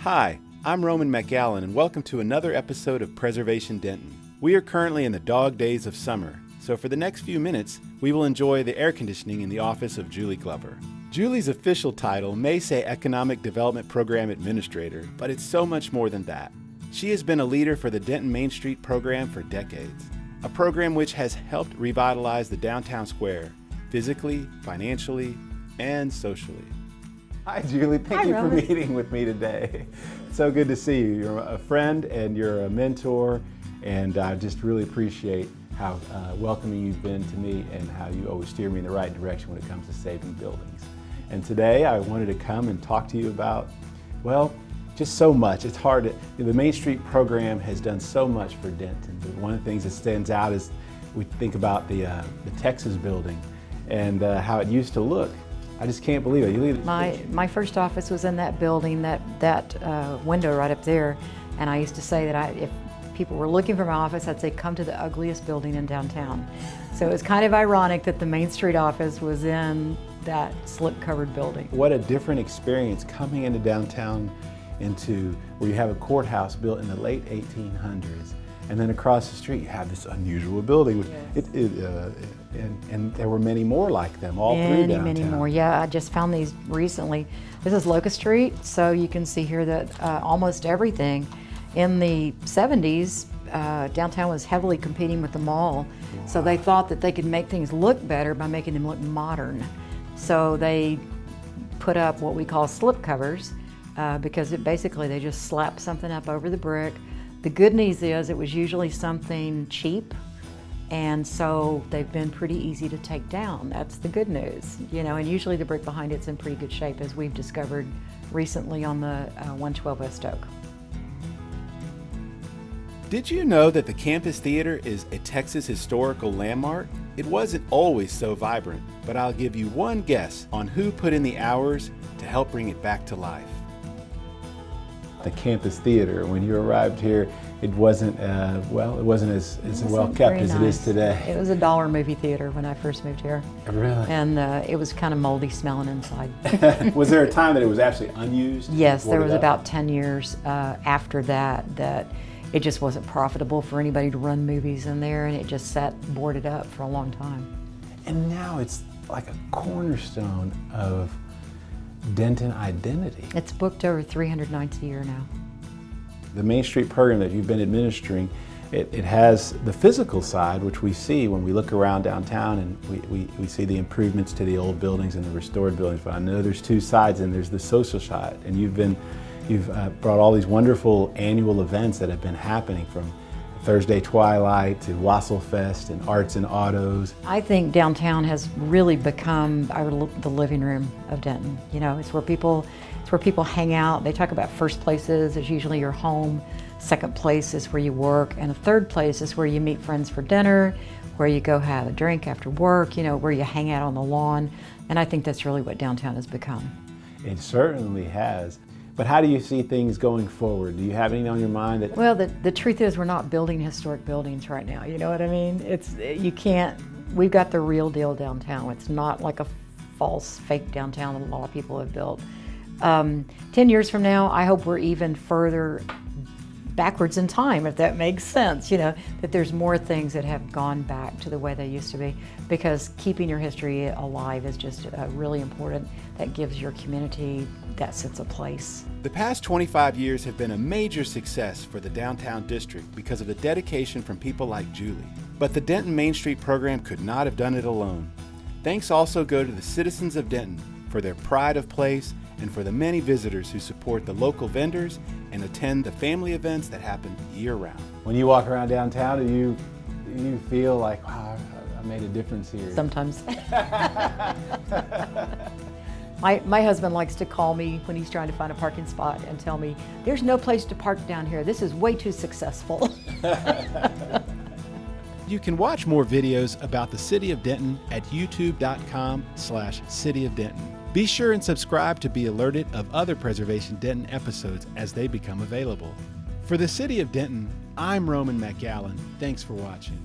Hi, I'm Roman McAllen, and welcome to another episode of Preservation Denton. We are currently in the dog days of summer, so for the next few minutes, we will enjoy the air conditioning in the office of Julie Glover. Julie's official title may say Economic Development Program Administrator, but it's so much more than that. She has been a leader for the Denton Main Street program for decades, a program which has helped revitalize the downtown square, physically, financially, and socially. Hi, Julie. Thank you for meeting with me today. It's so good to see you. You're a friend and you're a mentor, and I just really appreciate how welcoming you've been to me and how you always steer me in the right direction when it comes to saving buildings. And today I wanted to come and talk to you about, well, just so much. It's hard to, the Main Street program has done so much for Denton. But one of the things that stands out is we think about the Texas building and how it used to look. I just can't believe it. My first office was in that building, that window right up there, and I used to say that if people were looking for my office, I'd say come to the ugliest building in downtown. So it's kind of ironic that the Main Street office was in that slip-covered building. What a different experience coming into downtown, into where you have a courthouse built in the late 1800s, and then across the street you have this unusual building. Yes. And there were many more like them all through downtown. Many more. Yeah, I just found these recently. This is Locust Street, so you can see here that almost everything. In the 70s, downtown was heavily competing with the mall, so they thought that they could make things look better by making them look modern. So they put up what we call slip covers, because basically they just slap something up over the brick. The good news is it was usually something cheap, and so they've been pretty easy to take down. That's the good news, and usually the brick behind it's in pretty good shape, as we've discovered recently on the 112 West Oak. Did you know that the Campus Theater is a Texas historical landmark? It wasn't always so vibrant, but I'll give you one guess on who put in the hours to help bring it back to life. The Campus Theater, when you arrived here, it wasn't as well kept as it is today. It was a dollar movie theater when I first moved here. Really? And it was kind of moldy smelling inside. Was there a time that it was actually unused? Yes, there was about 10 years after that it just wasn't profitable for anybody to run movies in there, and it just sat boarded up for a long time. And now it's like a cornerstone of Denton identity. It's booked over 300 nights a year now. The Main Street program that you've been administering, it has the physical side, which we see when we look around downtown, and we see the improvements to the old buildings and the restored buildings. But I know there's two sides, and there's the social side, and you've brought all these wonderful annual events that have been happening, from Thursday Twilight to Wassail Fest and Arts and Autos. I think downtown has really become the living room of Denton. It's where people hang out. They talk about first places is usually your home, second place is where you work, and a third place is where you meet friends for dinner, where you go have a drink after work, where you hang out on the lawn. And I think that's really what downtown has become. It certainly has. But how do you see things going forward? Do you have anything on your mind? Well, the truth is we're not building historic buildings right now, you know what I mean? We've got the real deal downtown. It's not like a false, fake downtown that a lot of people have built. 10 years from now, I hope we're even further backwards in time, if that makes sense, that there's more things that have gone back to the way they used to be, because keeping your history alive is just really important. That gives your community that sense of place. The past 25 years have been a major success for the downtown district because of the dedication from people like Julie. But the Denton Main Street program could not have done it alone. Thanks also go to the citizens of Denton for their pride of place, and for the many visitors who support the local vendors and attend the family events that happen year-round. When you walk around downtown, do you feel like, wow, I made a difference here? Sometimes. My husband likes to call me when he's trying to find a parking spot and tell me, there's no place to park down here. This is way too successful. You can watch more videos about the City of Denton at youtube.com/City of Denton. Be sure and subscribe to be alerted of other Preservation Denton episodes as they become available. For the City of Denton, I'm Roman McAllen. Thanks for watching.